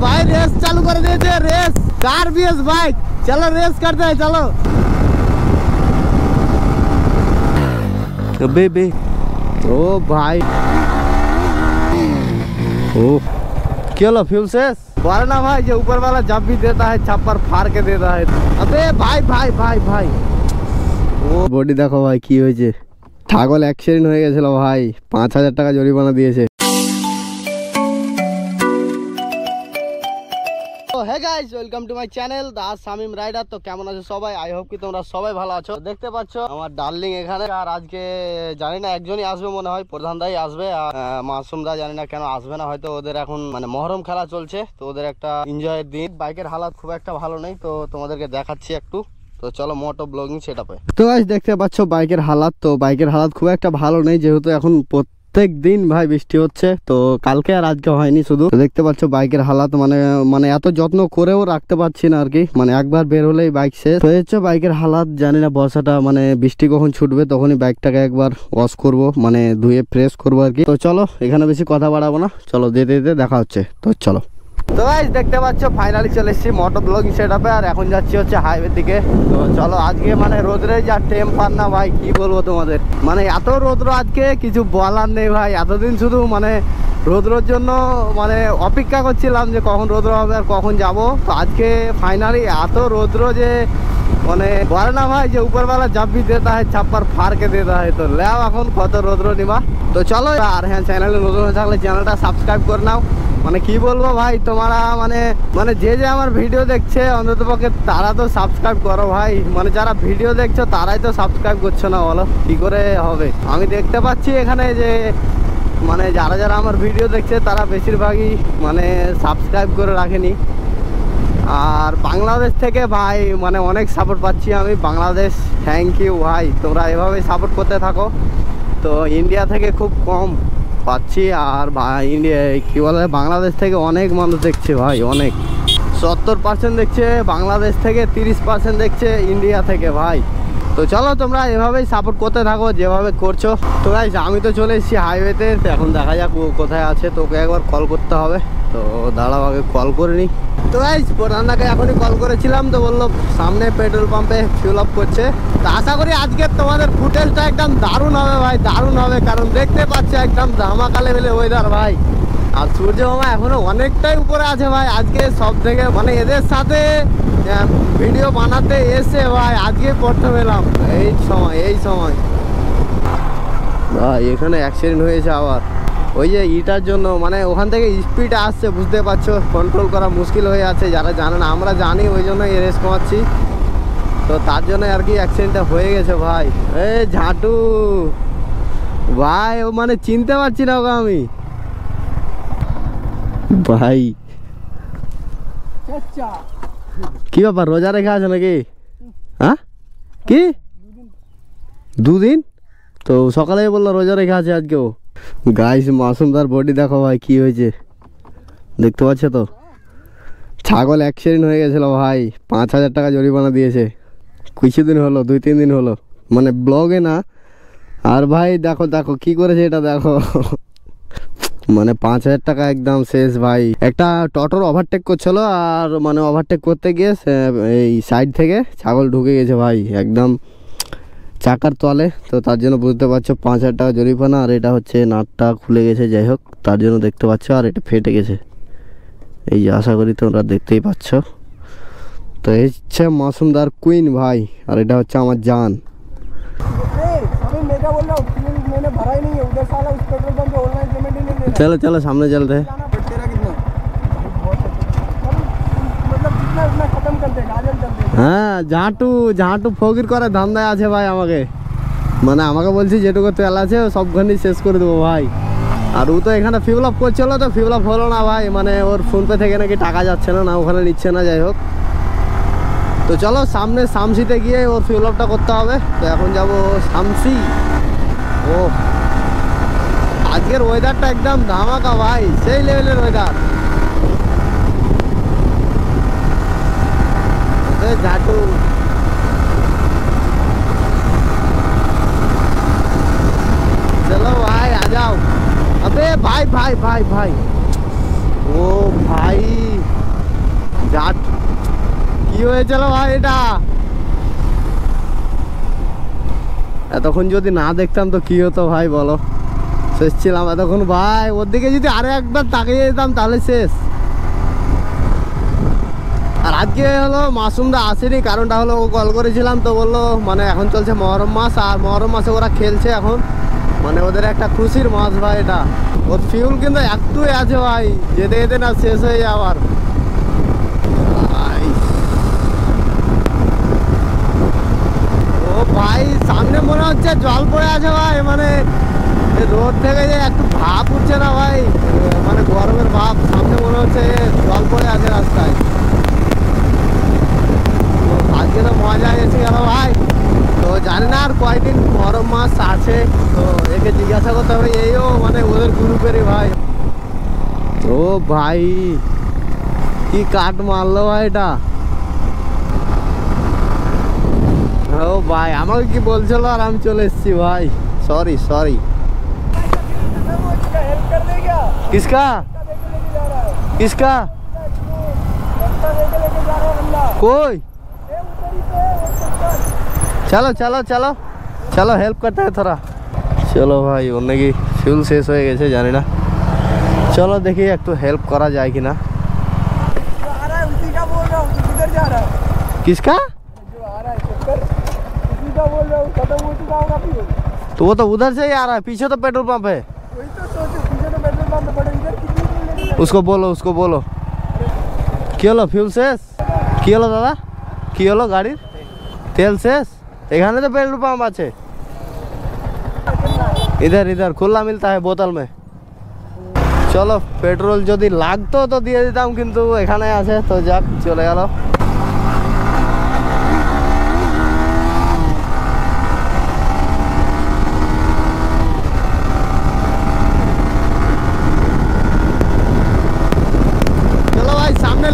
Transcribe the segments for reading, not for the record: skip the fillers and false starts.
भाई रेस चालू कर देते, रेस कार vs बाइक। चलो रेस करते हैं, चलो। अबे बे ओ भाई, ओ क्या फ्यूल शेष बोले ना भाई, जो ऊपर वाला जब भी देता है छप्पर फाड़ के देता है। अबे भाई भाई भाई भाई ओ बॉडी देखो भाई की হয়েছে, ছাগল অ্যাক্সিডেন্ট হয়ে গেছিল ভাই, 5000 টাকা জরিমানা দিয়েছে। Hey guys, welcome to my channel the Shamim rider. তো কেমন আছো সবাই? আই হোপ কি তোমরা সবাই ভালো আছো। দেখতে পাচ্ছ আমার ডার্লিং এখানে, আর আজকে জানি না একজনই আসবে মনে হয়, প্রধান দাই আসবে, আর মাসুম দা জানি না কেন আসবে না, হয়তো ওদের এখন মানে মহরম খেলা চলছে, তো ওদের একটা এনজয়ের দিন। বাইকের হালাত খুব একটা ভালো নেই, তো তোমাদেরকে দেখাচ্ছি একটু। তো চলো মোটো ব্লগিং সেটআপে। তো গাইস দেখতে পাচ্ছ বাইকের হালাত, তো বাইকের হালাত খুব একটা ভালো নেই, যেহেতু এখন প্রত্যেক দিন ভাই বৃষ্টি হচ্ছে, তো কালকে আর আজকে হয়নি শুধু। তো দেখতে পাচ্ছ বাইকের হালাত মানে এত যত্ন করেও রাখতে পারছি না আর কি, মানে একবার বের হলেই বাইক শেষ হয়ে যাচ্ছে। বাইকের হালাত জানি না বর্ষাটা মানে বৃষ্টি কখন ছুটবে, তখনই বাইকটাকে একবার ওয়াশ করব, মানে ধুয়ে ফ্রেশ করবো আর কি। তো চলো এখানে বেশি কথা বাড়াবো না, চলো যেতে যেতে দেখা হচ্ছে। তো চলো। তো গাইস দেখতে পাচ্ছ ফাইনালি চলে এসেছি মোটো ব্লগিং সেটআপে, আর এখন যাচ্ছি হচ্ছে হাইওয়ের দিকে। তো চলো আজকে মানে রোদ্রে যা টেম্পার না ভাই, কি বলবো তোমাদের, মানে এত রোদ্র আজকে কিছু বলার নেই ভাই। এতদিন শুধু মানে রোদ্রর জন্য মানে অপেক্ষা করছিলাম যে কখন রোদ্র হবে আর কখন যাব। তো আজকে ফাইনালি এত রোদ্র যে মানে বলে না ভাই, যে উপরওয়ালা जब भी देता है छप्पर फाड़ के देता है। তো লেও এখন কত রোদ্র নিবা। তো চলো, আর হ্যাঁ চ্যানেলে নতুন হয়ে থাকলে চ্যানেলটা সাবস্ক্রাইব করে নাও। মানে কি বলবো ভাই, তোমরা মানে যে আমার ভিডিও দেখছে অন্ততপক্ষে তারা তো সাবস্ক্রাইব করো ভাই। মানে যারা ভিডিও দেখছো তারাই তো সাবস্ক্রাইব করছো না, বলো কি করে হবে? আমি দেখতে পাচ্ছি এখানে যে মানে যারা আমার ভিডিও দেখছে তারা বেশিরভাগই মানে সাবস্ক্রাইব করে রাখেনি। আর বাংলাদেশ থেকে ভাই মানে অনেক সাপোর্ট পাচ্ছি আমি, বাংলাদেশ থ্যাংক ইউ ভাই, তোমরা এভাবেই সাপোর্ট করতে থাকো। তো ইন্ডিয়া থেকে খুব কম পাচ্ছি, আর ভাই ইন্ডিয়া কি বলে বাংলাদেশ থেকে অনেক মানুষ দেখছে ভাই, অনেক 70% দেখছে বাংলাদেশ থেকে, 30% দেখছে ইন্ডিয়া থেকে ভাই। তো চলো তোমরা এভাবেই সাপোর্ট করতে থাকো যেভাবে করছো। তো গাইস আমি তো চলে এসেছি হাইওয়েতে, এখন দেখা যাক ও কোথায় আছে, তোকে একবার কল করতে হবে। তো দাঁড়াও আগে কল করে নি। তো গাইস প্রধানদাকে এখনই কল করেছিলাম, তো বললো সামনে পেট্রোল পাম্পে ফিউল আপ করছে। তো আশা করি আজকে তোমাদের ফুটেজটা একদম দারুণ হবে ভাই, দারুণ হবে, কারণ দেখতে পাচ্ছি একদম ধামাকা লেভেলের ওয়েদার ভাই। আর সূর্য মামা এখনো অনেকটাই উপরে আছে ভাই, আজকে সব থেকে মানে এদের সাথে ভিডিও বানাতে এসে ভাই আজকে প্রথম এলাম এই সময় ভাই। এখানে অ্যাক্সিডেন্ট হয়েছে আবার, ওই যে ইটার জন্য, মানে ওখান থেকে স্পিড আসছে, বুঝতে পারছো, কন্ট্রোল করা মুশকিল হয়ে আছে। যারা জানে না, আমরা জানি, ওই জন্য রেস কমাচ্ছি, তো তার জন্য আর কি অ্যাক্সিডেন্টটা হয়ে গেছে ভাই। এই ঝাঁটু ভাই, ও মানে চিনতে পারছি না ওকে আমি ভাই। কি ব্যাপার, রোজা রেখে আছে নাকি? হ্যাঁ কি দুদিন? তো সকালে বললো রোজা রেখে আছে আজকেও। গাইস মাসুমদার বডি দেখো ভাই কি হয়েছে, দেখতে পাচ্ছ তো, ছাগল অ্যাক্সিডেন্ট হয়ে গেছিল ভাই, 5000 টাকা জরিমানা দিয়েছে। কিছুদিন হলো, 2-3 দিন হলো, মানে ব্লগে না। আর ভাই দেখো দেখো কি করেছে এটা দেখো, মানে 5000 টাকা একদম শেষ ভাই। একটা টোটোর ওভারটেক করছিল, আর মানে ওভারটেক করতে গিয়ে এই সাইড থেকে ছাগল ঢুকে গেছে ভাই একদম চাকার তলে। তো তার জন্য বুঝতে পারছো 5000 টাকা জরিমানা। আর এটা হচ্ছে নাটটা খুলে গেছে, যাই হোক তার জন্য দেখতে পাচ্ছ, আর এটা ফেটে গেছে, এই যে আশা করি তোমরা দেখতেই পাচ্ছ। তো এই হচ্ছে মাসুমদার কুইন ভাই, আর এটা হচ্ছে আমার জান। চলো চলো সামনে চলতে। হ্যাঁ ঝাঁটু ফকির করে ধান্দায় আছে ভাই আমাকে, মানে আমাকে বলছি যেটুকু তেল আছে সবখানি শেষ করে দেবো ভাই। আর ও তো এখানে ফিউল আপ করছিল, তো ফিউল আপ হলো না ভাই, মানে ওর ফোনপে থেকে নাকি টাকা যাচ্ছে না, ওখানে নিচ্ছে না, যাই হোক। তো চলো সামনে শামসিতে গিয়ে ওর ফিউল আপটা করতে হবে। তো এখন যাবো শামসি। ও আজকের ওয়েদারটা একদম ধামাকা ভাই, সেই লেভেলের ওয়েদার। ঝাঁটু चलो भाई आ जाओ। अबे भाई भाई भाई भाई ओ भाई যাট কি হয়েছিল ভাই এটা? এতক্ষণ যদি না দেখতাম তো কি হতো ভাই বলো? শেষ ছিলাম এতক্ষণ ভাই। ওর দিকে যদি আরো একবার তাকিয়ে যেতাম তাহলে শেষ। আর আজকে হলো মাসুমদা আসেনি, কারণটা হলো ও কল করেছিলাম তো বললো মানে এখন চলছে মহরম মাস, আর মহরম মাসে ওরা খেলছে এখন, মানে ওদের একটা খুশির মাস ভাই এটা। ওর ফিউল কিন্তু একটুই আছে ভাই, যেতে যেতে না শেষ হয়ে যাওয়ার। ও ভাই সামনে মনে হচ্ছে জল পড়ে আছে ভাই, মানে রোড থেকে যে একটু ভাপ উঠছে না ভাই, মানে গরমের ভাপ, সামনে মনে হচ্ছে জল পড়ে আছে রাস্তায়। আজকে তো মজা এসে গেল ভাই। তো জানি না আর কয়েকদিন গরম মাস আছে, তো একে জিজ্ঞাসা করতে হবে। এইও মানে ওদের গ্রুপেরই ভাই। ও ভাই কি কাট মারলো ভাই এটা। ও ভাই আমাকে কি বলছিল আর আমি চলে এসেছি ভাই। Sorry sorry. किसका किसका कोई? चलो चलो चलो चलो हेल्प करते हैं थोड़ा। चलो भाई उन्हें की फ्यूल शेष हो गए जानी ना, चलो देखिए एक तो हेल्प करा जाए कि ना। किसका? तो वो तो उधर से ही आ रहा है, पीछे तो पेट्रोल पंप है। उसको बोलो কি হলো? ফিউল শেষ? কি হলো দাদা, কি হলো? গাড়ির তেল শেষ? এখানে তো পেট্রোল পাম্প আছে। इधर इधर खुला मिलता है बोतल में। চলো পেট্রোল যদি লাগতো তো দিয়ে দিতাম, কিন্তু এখানে আছে তো যাক চলে গেল।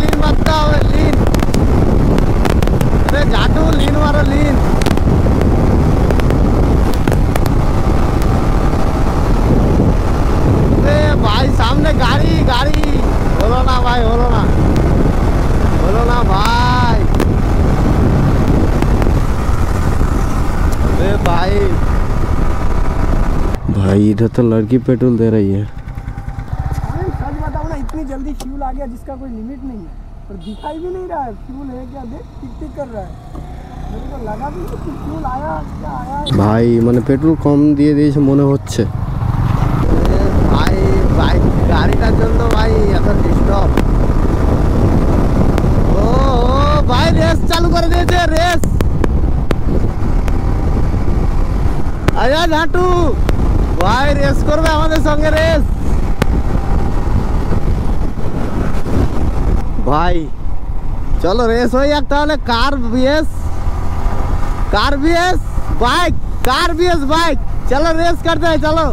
लीन मारता है लीन, अरे जाटू लीन मारो लीन। अरे भाई सामने गाड़ी गाड़ी, बोलो ना भाई, बोलो ना भाई। अरे भाई इधर तो लड़की पेट्रोल दे रही है। इतनी जल्दी फ्यूल आ गया जिसका कोई लिमिट नहीं है, पर दिखाई भी नहीं रहा है फ्यूल है क्या। देख टिक टिक कर रहा है, मेरे को लगा भी कि फ्यूल आया क्या आया भाई। মানে পেট্রোল কম দিয়ে দিয়েছে মনে হচ্ছে ভাই। বাইক গাড়িটার জন্য ভাই এত ডিস্টার্ব। ও ভাই রেস চালু করে দিয়েছে, রেস। আয়া ঝাটু ভাই রেস করবে আমাদের সঙ্গে, রেস भाई। चलो रेस हो एक ताले car vs bike, car vs bike. चलो रेस करते हैं, चलो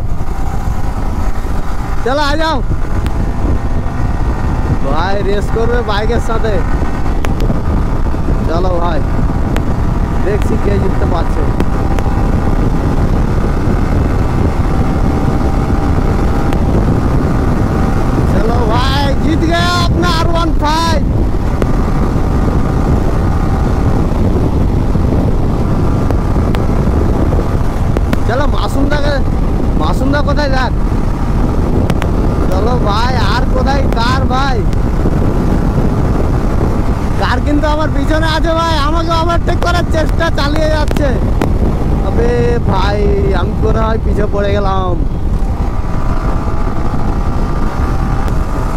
चलो आ जाओ भाई, रेस करबे बाइकेर साथे। चलो भाई देखছি কে জিততে পারছে। चलो भाई जीत गया अपना R15। चलो मासूमदा কোথায় যাক? চলো ভাই আর কোথায় কার ভাই? কার কিন্তু আমার পিছনে আছে ভাই, আমাকে ওভারটেক করার চেষ্টা চালিয়ে যাচ্ছে। আবে ভাই আমি করে হয় পিছে পড়ে গেলাম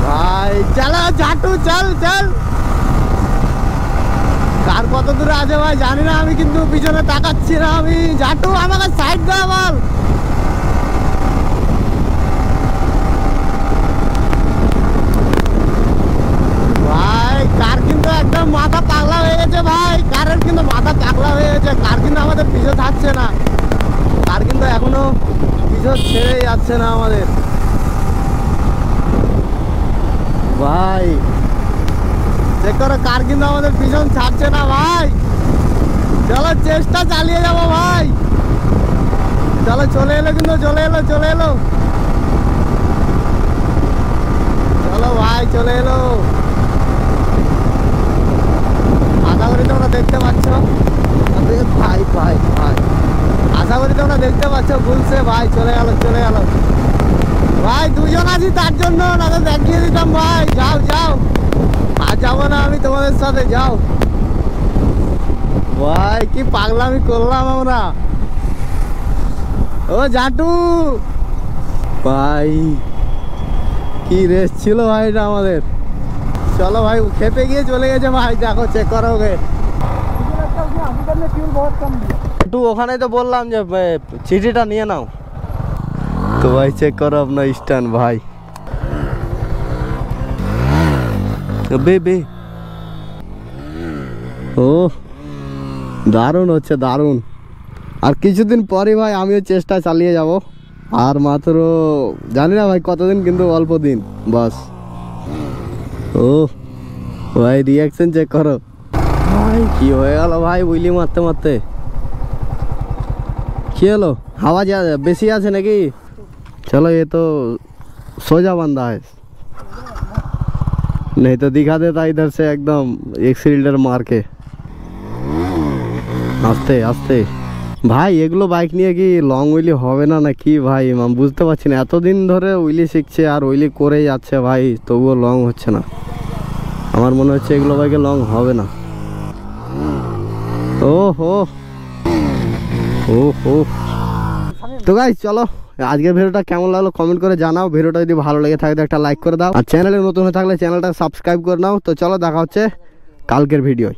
ভাই। চলো ঝাটু চল চল। কার কত দূরে আছে ভাই জানি না আমি, কিন্তু পিছনে তাকাচ্ছি না আমি। ঝাটু আমাকে সাইড দাও বল। ভাই কার কিন্তু একদম মাথা পাগলা হয়ে গেছে ভাই, কারের কিন্তু মাথা পাগলা হয়ে গেছে। কার কিন্তু আমাদের পিছু থাকছে না, কার কিন্তু এখনো পিছু ছেড়ে যাচ্ছে না আমাদের ভাই। চেক করো কার কিন্তু আমাদের পিছন ছাড়ছে না ভাই। চলো চেষ্টা চালিয়ে যাবো ভাই। চলো চলে এলো কিন্তু, চলে এলো চলো ভাই চলে এলো। আছি তার জন্য, না তো দেখিয়ে দিতাম ভাই। যাও যাও, আর যাবো না আমি তোমাদের সাথে, যাও ভাই। কি পাগলামি করলাম আমরা। ও জাটু ভাই, কি রেস ছিল ভাই এটা আমাদের। চলো ভাই, খেপে গিয়ে চলে গেছে ভাই, দেখো চেক করো ওকে। मुझे लगता है उसने अभी तक में फ्यूल बहुत कम दिया। একটু ওখানে তো বললাম যে চিঠিটা নিয়ে নাও। তো ভাই চেক করো আপনার স্ট্যান্ড ভাই। বে বে, ও দারুণ হচ্ছে, দারুণ। আর কিছুদিন পরে ভাই আমিও চেষ্টা চালিয়ে যাব। আর মাত্র জানি না ভাই কতদিন, কিন্তু অল্প দিন বাস। ও ভাই রিয়াকশন চেক করো ভাই, কি হয়ে গেল ভাই উইলি মারতে মারতে। কি হলো, হাওয়া বেশি আছে নাকি? चलो ये तो सोजा बंदा है, नहीं तो दिखा देता इधर से एकदम एक सिलेंडर मार के। আস্তে আস্তে ভাই, এগুলো বাইক নিয়ে কি লং উইলি হবে না নাকি ভাই? আমি বুঝতে পারছি না। এতদিন ধরে উইলি শিখছে আর উইলি করে যাচ্ছে ভাই, তবুও লং হচ্ছে না। আমার মনে হচ্ছে এগুলো বাইকে লং হবে না। ও হো ও হো। তো গাইস চলো, আজকের ভিডিওটা কেমন লাগলো কমেন্ট করে জানাও। ভিডিওটা যদি ভালো লেগে থাকে তো একটা লাইক করে দাও, আর চ্যানেলে নতুন হয়ে থাকলে চ্যানেলটা সাবস্ক্রাইব করে নাও। তো চলো দেখা হচ্ছে কালকের ভিডিওয়।